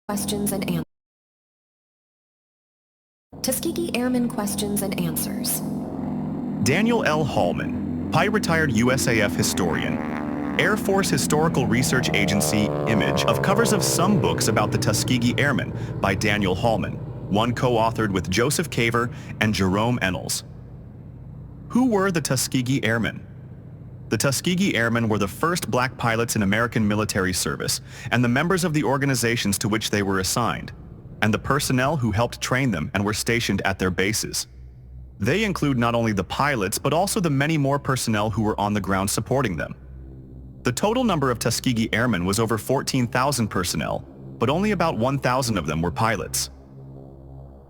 Questions and answers. Tuskegee Airmen questions and answers. Daniel L. Haulman, retired USAF historian. Air Force Historical Research Agency image of covers of some books about the Tuskegee Airmen by Daniel Haulman, one co-authored with Joseph Caver and Jerome Ennals. Who were the Tuskegee Airmen? The Tuskegee Airmen were the first black pilots in American military service and the members of the organizations to which they were assigned, and the personnel who helped train them and were stationed at their bases. They include not only the pilots but also the many more personnel who were on the ground supporting them. The total number of Tuskegee Airmen was over 14,000 personnel, but only about 1,000 of them were pilots.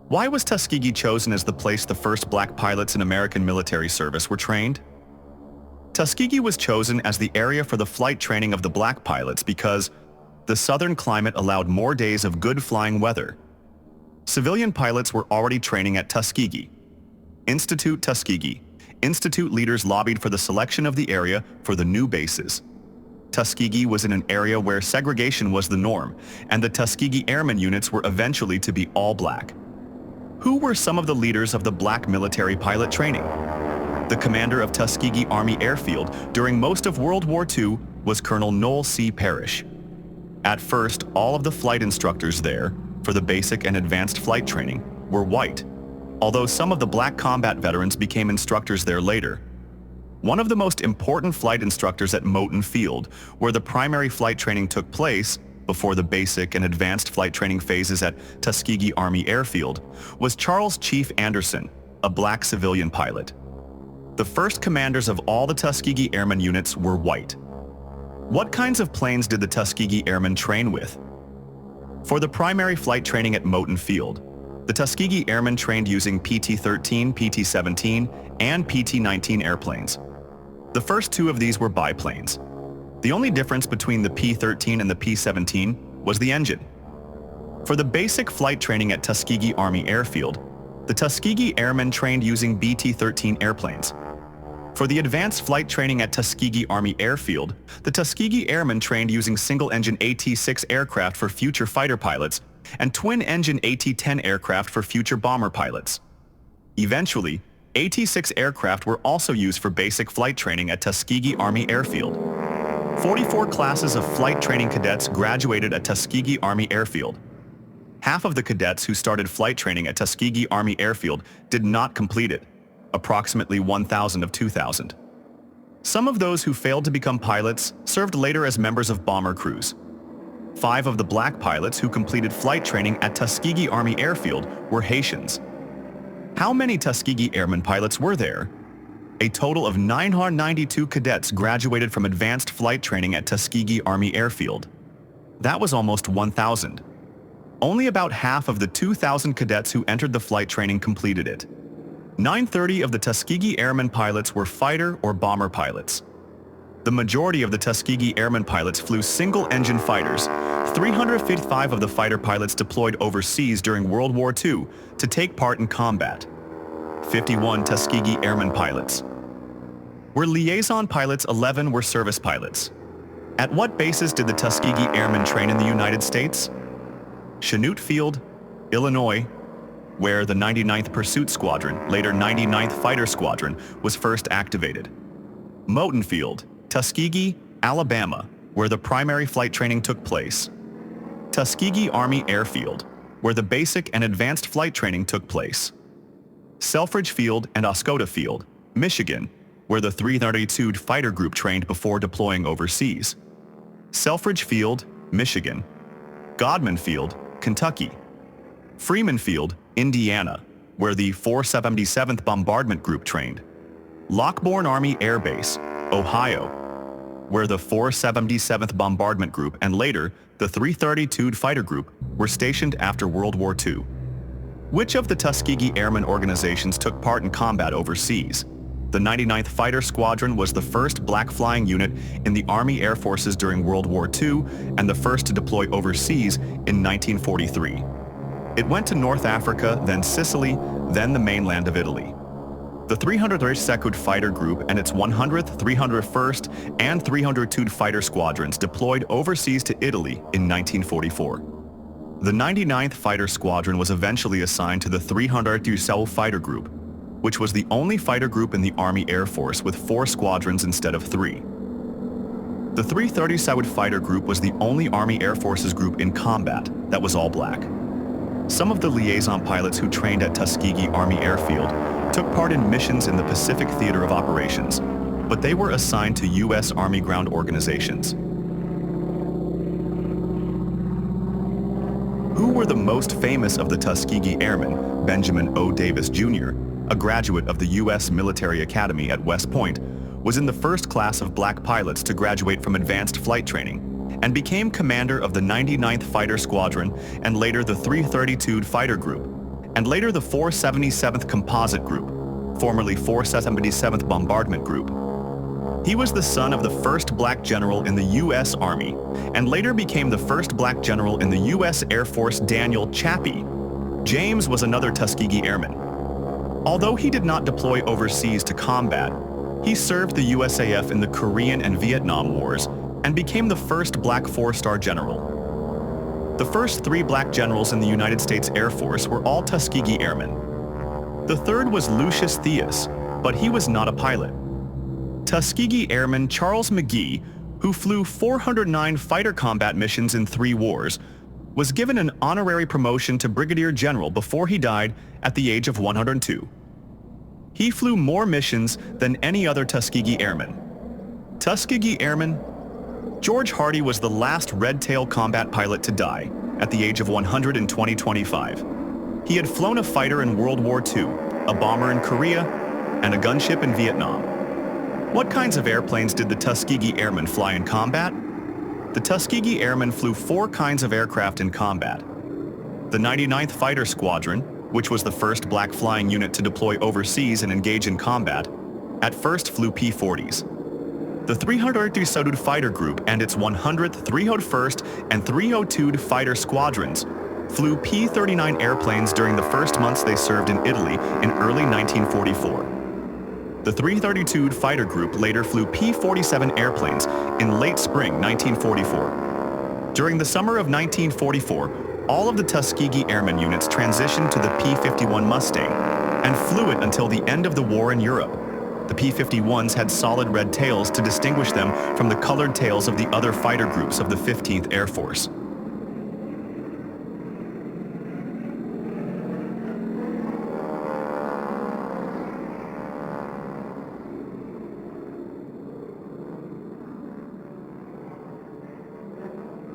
Why was Tuskegee chosen as the place the first black pilots in American military service were trained? Tuskegee was chosen as the area for the flight training of the black pilots because the southern climate allowed more days of good flying weather. Civilian pilots were already training at Tuskegee. Tuskegee. Institute leaders lobbied for the selection of the area for the new bases. Tuskegee was in an area where segregation was the norm, and the Tuskegee Airmen units were eventually to be all black. Who were some of the leaders of the black military pilot training? The commander of Tuskegee Army Airfield during most of World War II was Colonel Noel C. Parrish. At first, all of the flight instructors there, for the basic and advanced flight training, were white, although some of the black combat veterans became instructors there later. One of the most important flight instructors at Moton Field, where the primary flight training took place before the basic and advanced flight training phases at Tuskegee Army Airfield, was Charles Chief Anderson, a black civilian pilot. The first commanders of all the Tuskegee Airmen units were white. What kinds of planes did the Tuskegee Airmen train with? For the primary flight training at Moton Field, the Tuskegee Airmen trained using PT-13, PT-17, and PT-19 airplanes. The first two of these were biplanes. The only difference between the P-13 and the P-17 was the engine. For the basic flight training at Tuskegee Army Airfield, the Tuskegee Airmen trained using BT-13 airplanes. For the advanced flight training at Tuskegee Army Airfield, the Tuskegee Airmen trained using single-engine AT-6 aircraft for future fighter pilots and twin-engine AT-10 aircraft for future bomber pilots. Eventually, AT-6 aircraft were also used for basic flight training at Tuskegee Army Airfield. 44 classes of flight training cadets graduated at Tuskegee Army Airfield. Half of the cadets who started flight training at Tuskegee Army Airfield did not complete it, approximately 1,000 of 2,000. Some of those who failed to become pilots served later as members of bomber crews. 5 of the black pilots who completed flight training at Tuskegee Army Airfield were Haitians. How many Tuskegee Airmen pilots were there? A total of 992 cadets graduated from advanced flight training at Tuskegee Army Airfield. That was almost 1,000. Only about half of the 2,000 cadets who entered the flight training completed it. 930 of the Tuskegee Airmen pilots were fighter or bomber pilots. The majority of the Tuskegee Airmen pilots flew single-engine fighters. 355 of the fighter pilots deployed overseas during World War II to take part in combat. 51 Tuskegee Airmen pilots were liaison pilots, 11 were service pilots. At what bases did the Tuskegee Airmen train in the United States? Chanute Field, Illinois, where the 99th Pursuit Squadron, later 99th Fighter Squadron, was first activated. Moton Field, Tuskegee, Alabama, where the primary flight training took place. Tuskegee Army Airfield, where the basic and advanced flight training took place. Selfridge Field and Oscoda Field, Michigan, where the 332 Fighter Group trained before deploying overseas. Selfridge Field, Michigan. Godman Field, Kentucky. Freeman Field, Indiana, where the 477th Bombardment Group trained. Lockbourne Army Air Base, Ohio, where the 477th Bombardment Group and later the 332 Fighter Group were stationed after World War II. Which of the Tuskegee Airmen organizations took part in combat overseas? The 99th Fighter Squadron was the first black flying unit in the Army Air Forces during World War II and the first to deploy overseas in 1943. It went to North Africa, then Sicily, then the mainland of Italy. The 332nd Fighter Group and its 100th, 301st, and 302nd Fighter Squadrons deployed overseas to Italy in 1944. The 99th Fighter Squadron was eventually assigned to the 300 Cell Fighter Group, which was the only fighter group in the Army Air Force with 4 squadrons instead of 3. The 330 Saud Fighter Group was the only Army Air Forces group in combat that was all black. Some of the liaison pilots who trained at Tuskegee Army Airfield took part in missions in the Pacific Theater of Operations, but they were assigned to U.S. Army ground organizations. Who were the most famous of the Tuskegee Airmen? Benjamin O. Davis Jr., a graduate of the U.S. Military Academy at West Point, was in the first class of black pilots to graduate from advanced flight training and became commander of the 99th Fighter Squadron and later the 332 Fighter Group, and later the 477th Composite Group, formerly 477th Bombardment Group. He was the son of the first black general in the U.S. Army and later became the first black general in the U.S. Air Force, Daniel Chappie. James was another Tuskegee Airman. Although he did not deploy overseas to combat, he served the USAF in the Korean and Vietnam Wars and became the first black 4-star general. The first 3 black generals in the United States Air Force were all Tuskegee Airmen. The third was Lucius Theus, but he was not a pilot. Tuskegee Airman Charles McGee, who flew 409 fighter combat missions in 3 wars, was given an honorary promotion to Brigadier General before he died at the age of 102. He flew more missions than any other Tuskegee Airman. Tuskegee Airman George Hardy was the last red-tail combat pilot to die at the age of 100 in 2025. He had flown a fighter in World War II, a bomber in Korea, and a gunship in Vietnam. What kinds of airplanes did the Tuskegee Airmen fly in combat? The Tuskegee Airmen flew 4 kinds of aircraft in combat. The 99th Fighter Squadron, which was the first black flying unit to deploy overseas and engage in combat, at first flew P-40s. The 303 Saud Fighter Group and its 100th, 301st, and 302 Fighter Squadrons flew P-39 airplanes during the first months they served in Italy in early 1944. The 332 Fighter Group later flew P-47 airplanes in late spring 1944. During the summer of 1944, all of the Tuskegee Airmen units transitioned to the P-51 Mustang and flew it until the end of the war in Europe. The P-51s had solid red tails to distinguish them from the colored tails of the other fighter groups of the 15th Air Force.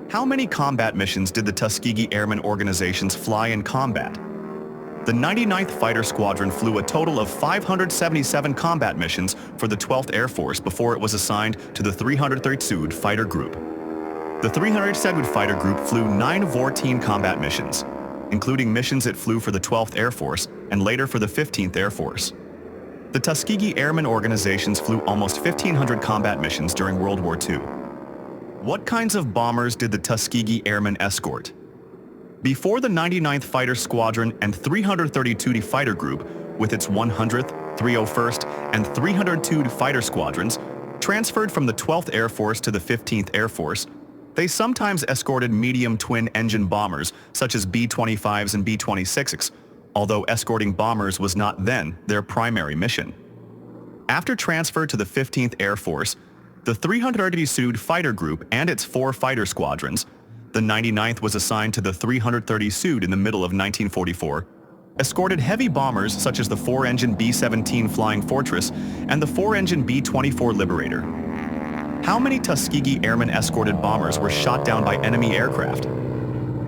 How many combat missions did the Tuskegee Airmen organizations fly in combat? The 99th Fighter Squadron flew a total of 577 combat missions for the 12th Air Force before it was assigned to the 332 Fighter Group. The 302 Fighter Group flew 914 combat missions, including missions it flew for the 12th Air Force and later for the 15th Air Force. The Tuskegee Airmen organizations flew almost 1,500 combat missions during World War II. What kinds of bombers did the Tuskegee Airmen escort? Before the 99th Fighter Squadron and 332 Fighter Group, with its 100th, 301st, and 302 Fighter Squadrons, transferred from the 12th Air Force to the 15th Air Force, they sometimes escorted medium twin-engine bombers such as B-25s and B-26s, although escorting bombers was not then their primary mission. After transfer to the 15th Air Force, the 330 Fighter Group and its 4 fighter squadrons, the 99th was assigned to the 330 Sud in the middle of 1944, escorted heavy bombers such as the 4-engine B-17 Flying Fortress and the 4-engine B-24 Liberator. How many Tuskegee Airmen escorted bombers were shot down by enemy aircraft?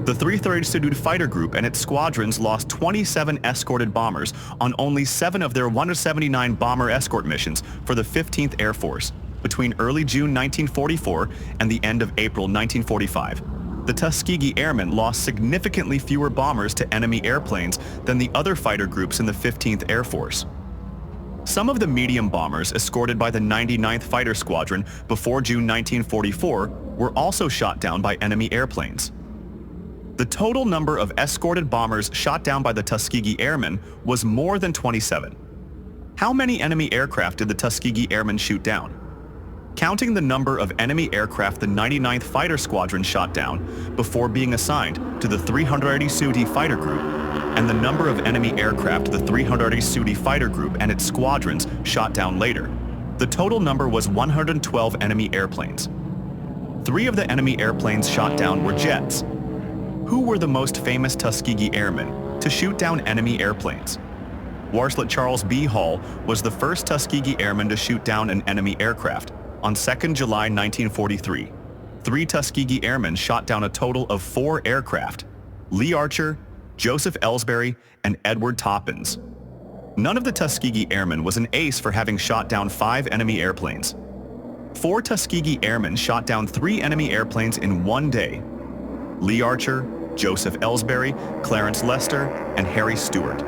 The 330 Sud Fighter Group and its squadrons lost 27 escorted bombers on only 7 of their 179 bomber escort missions for the 15th Air Force between early June 1944 and the end of April 1945. The Tuskegee Airmen lost significantly fewer bombers to enemy airplanes than the other fighter groups in the 15th Air Force. Some of the medium bombers escorted by the 99th Fighter Squadron before June 1944 were also shot down by enemy airplanes. The total number of escorted bombers shot down by the Tuskegee Airmen was more than 27. How many enemy aircraft did the Tuskegee Airmen shoot down? counting the number of enemy aircraft the 99th Fighter Squadron shot down before being assigned to the 380 SUD Fighter Group, and the number of enemy aircraft the 380 SUD Fighter Group and its squadrons shot down later. The total number was 112 enemy airplanes. 3 of the enemy airplanes shot down were jets. Who were the most famous Tuskegee Airmen to shoot down enemy airplanes? Warslet Charles B. Hall was the first Tuskegee Airman to shoot down an enemy aircraft on 2nd July 1943. 3 Tuskegee Airmen shot down a total of 4 aircraft: Lee Archer, Joseph Ellsbury, and Edward Toppins. None of the Tuskegee Airmen was an ace for having shot down 5 enemy airplanes. 4 Tuskegee Airmen shot down 3 enemy airplanes in one day: Lee Archer, Joseph Ellsbury, Clarence Lester, and Harry Stewart.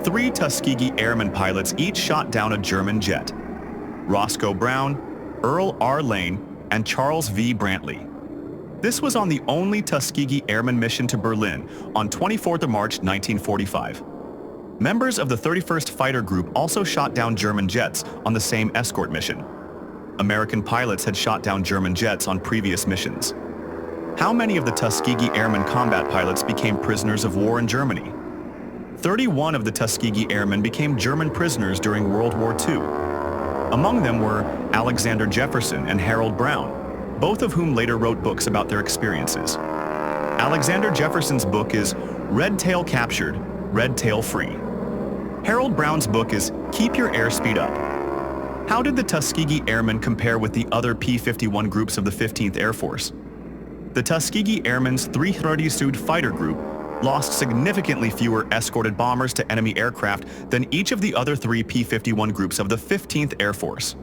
3 Tuskegee Airmen pilots each shot down a German jet: Roscoe Brown, Earl R. Lane, and Charles V. Brantley. This was on the only Tuskegee Airmen mission to Berlin on 24th of March 1945. Members of the 31st Fighter Group also shot down German jets on the same escort mission. American pilots had shot down German jets on previous missions. How many of the Tuskegee Airmen combat pilots became prisoners of war in Germany? 31 of the Tuskegee Airmen became German prisoners during World War II. Among them were Alexander Jefferson and Harold Brown, both of whom later wrote books about their experiences. Alexander Jefferson's book is Red Tail Captured, Red Tail Free. Harold Brown's book is Keep Your Airspeed Up. How did the Tuskegee Airmen compare with the other P-51 groups of the 15th Air Force? The Tuskegee Airmen's 330 SUD Fighter Group lost significantly fewer escorted bombers to enemy aircraft than each of the other 3 P-51 groups of the 15th Air Force.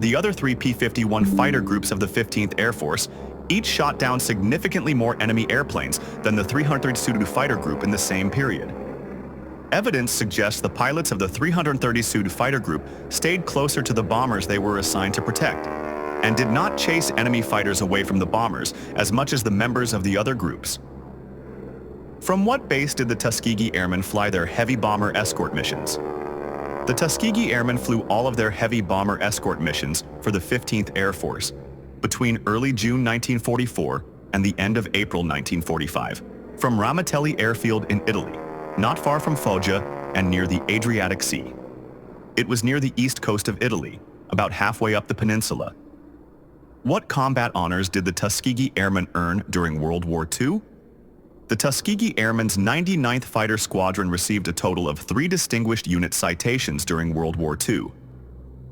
The other 3 P-51 fighter groups of the 15th Air Force each shot down significantly more enemy airplanes than the 300 SUD Fighter Group in the same period. Evidence suggests the pilots of the 330 SUD Fighter Group stayed closer to the bombers they were assigned to protect, and did not chase enemy fighters away from the bombers as much as the members of the other groups. From what base did the Tuskegee Airmen fly their heavy bomber escort missions? The Tuskegee Airmen flew all of their heavy bomber escort missions for the 15th Air Force between early June 1944 and the end of April 1945 from Ramatelli Airfield in Italy, not far from Foggia and near the Adriatic Sea. It was near the east coast of Italy, about halfway up the peninsula. What combat honors did the Tuskegee Airmen earn during World War II? The Tuskegee Airmen's 99th Fighter Squadron received a total of 3 Distinguished Unit citations during World War II.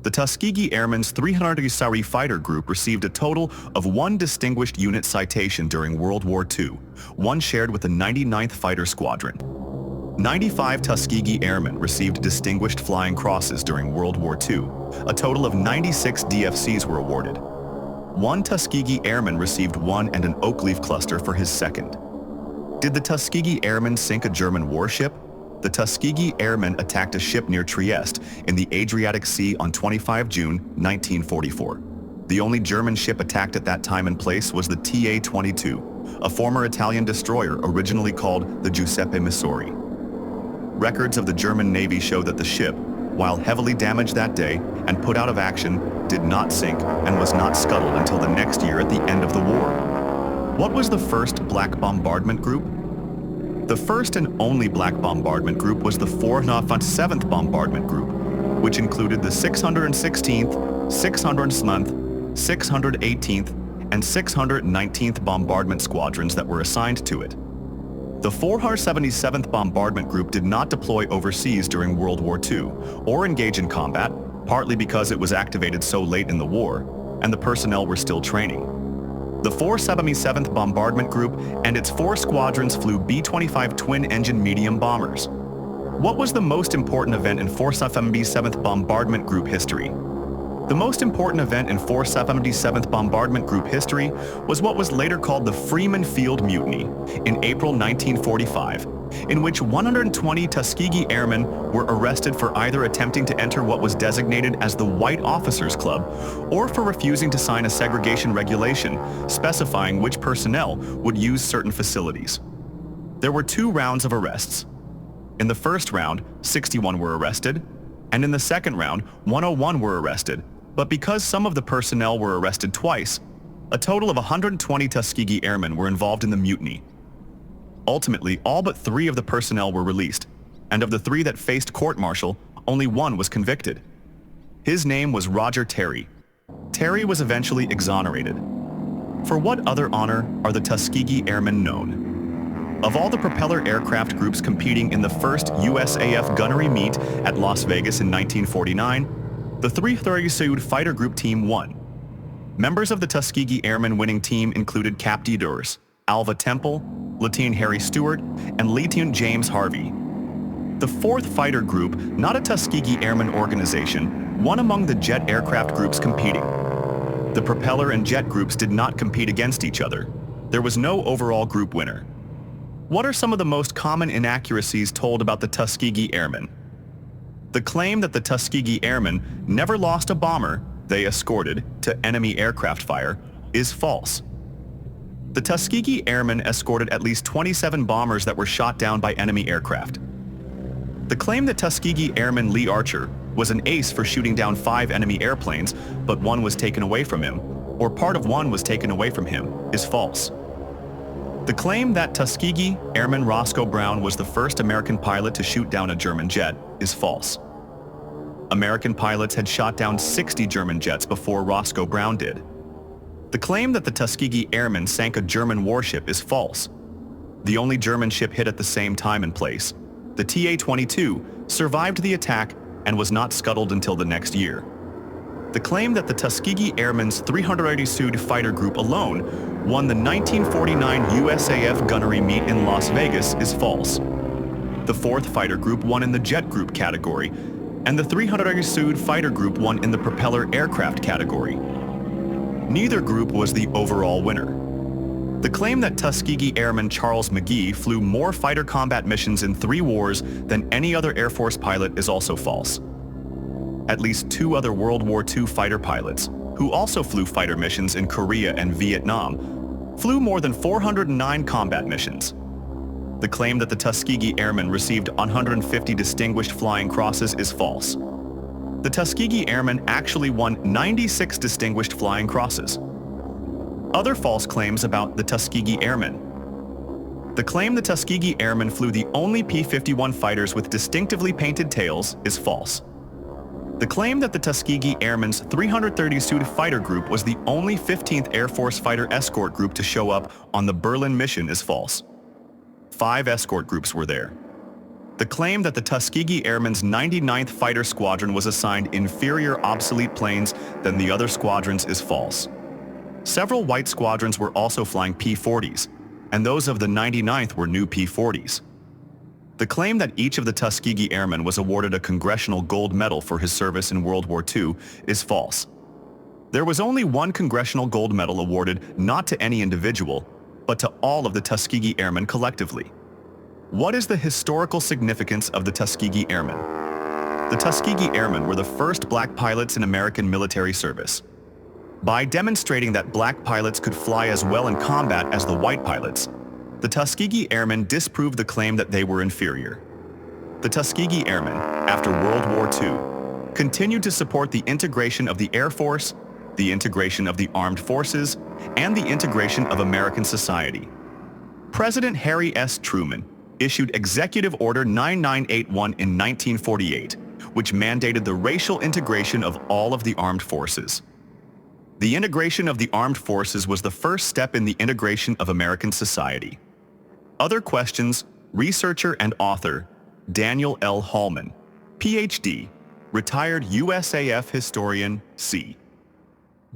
The Tuskegee Airmen's 300 Usari Fighter Group received a total of 1 Distinguished Unit citation during World War II, one shared with the 99th Fighter Squadron. 95 Tuskegee Airmen received Distinguished Flying Crosses during World War II. A total of 96 DFCs were awarded. 1 Tuskegee Airman received 1 and an oak leaf cluster for his second. Did the Tuskegee Airmen sink a German warship? The Tuskegee Airmen attacked a ship near Trieste in the Adriatic Sea on 25 June 1944. The only German ship attacked at that time and place was the TA-22, a former Italian destroyer originally called the Giuseppe Missouri. Records of the German Navy show that the ship, while heavily damaged that day and put out of action, did not sink and was not scuttled until the next year at the end of the war. What was the first Black Bombardment Group? The first and only Black Bombardment Group was the 407th Bombardment Group, which included the 616th, 607th, 618th, and 619th Bombardment Squadrons that were assigned to it. The 477th Bombardment Group did not deploy overseas during World War II or engage in combat, partly because it was activated so late in the war, and the personnel were still training. The 477th Bombardment Group and its 4 squadrons flew B-25 twin-engine medium bombers. What was the most important event in 477th Bombardment Group history? The most important event in 477th Bombardment Group history was what was later called the Freeman Field Mutiny in April 1945, in which 120 Tuskegee Airmen were arrested for either attempting to enter what was designated as the White Officers Club or for refusing to sign a segregation regulation specifying which personnel would use certain facilities. There were 2 rounds of arrests. In the first round, 61 were arrested, and in the second round, 101 were arrested, But because some of the personnel were arrested twice, a total of 120 Tuskegee Airmen were involved in the mutiny. Ultimately, all but 3 of the personnel were released, and of the 3 that faced court-martial, only 1 was convicted. His name was Roger Terry. Terry was eventually exonerated. For what other honor are the Tuskegee Airmen known? Of all the propeller aircraft groups competing in the first USAF gunnery meet at Las Vegas in 1949, the 332nd Fighter Group Team won. Members of the Tuskegee Airmen winning team included Captain Durs, Alva Temple, Lieutenant Harry Stewart, and Lieutenant James Harvey. The 4th Fighter Group, not a Tuskegee Airmen organization, won among the jet aircraft groups competing. The propeller and jet groups did not compete against each other. There was no overall group winner. What are some of the most common inaccuracies told about the Tuskegee Airmen? The claim that the Tuskegee Airmen never lost a bomber they escorted to enemy aircraft fire is false. The Tuskegee Airmen escorted at least 27 bombers that were shot down by enemy aircraft. The claim that Tuskegee Airman Lee Archer was an ace for shooting down 5 enemy airplanes, but one was taken away from him, or part of one was taken away from him, is false. The claim that Tuskegee Airman Roscoe Brown was the first American pilot to shoot down a German jet is false. American pilots had shot down 60 German jets before Roscoe Brown did. The claim that the Tuskegee Airmen sank a German warship is false. The only German ship hit at the same time and place, the TA-22, survived the attack and was not scuttled until the next year. The claim that the Tuskegee Airmen's 332nd Fighter Group alone won the 1949 USAF gunnery meet in Las Vegas is false. The 4th Fighter Group won in the jet group category, and the 332nd Fighter Group won in the propeller aircraft category. Neither group was the overall winner. The claim that Tuskegee Airman Charles McGee flew more fighter combat missions in 3 wars than any other Air Force pilot is also false. At least 2 other World War II fighter pilots, who also flew fighter missions in Korea and Vietnam, flew more than 409 combat missions. The claim that the Tuskegee Airmen received 150 Distinguished Flying Crosses is false. The Tuskegee Airmen actually won 96 Distinguished Flying Crosses. Other false claims about the Tuskegee Airmen. The claim the Tuskegee Airmen flew the only P-51 fighters with distinctively painted tails is false. The claim that the Tuskegee Airmen's 332nd Fighter Group was the only 15th Air Force fighter escort group to show up on the Berlin mission is false. 5 escort groups were there. The claim that the Tuskegee Airmen's 99th Fighter Squadron was assigned inferior obsolete planes than the other squadrons is false. Several white squadrons were also flying P-40s, and those of the 99th were new P-40s. The claim that each of the Tuskegee Airmen was awarded a Congressional Gold Medal for his service in World War II is false. There was only one Congressional Gold Medal awarded not to any individual, but to all of the Tuskegee Airmen collectively. What is the historical significance of the Tuskegee Airmen? The Tuskegee Airmen were the first black pilots in American military service. By demonstrating that black pilots could fly as well in combat as the white pilots, the Tuskegee Airmen disproved the claim that they were inferior. The Tuskegee Airmen, after World War II, continued to support the integration of the Air Force, the integration of the armed forces, and the integration of American society. President Harry S. Truman issued Executive Order 9981 in 1948, which mandated the racial integration of all of the armed forces. The integration of the armed forces was the first step in the integration of American society. Other questions, researcher and author Daniel L. Haulman, Ph.D., retired USAF historian, C.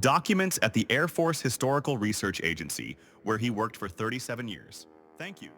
Documents at the Air Force Historical Research Agency, where he worked for 37 years. Thank you.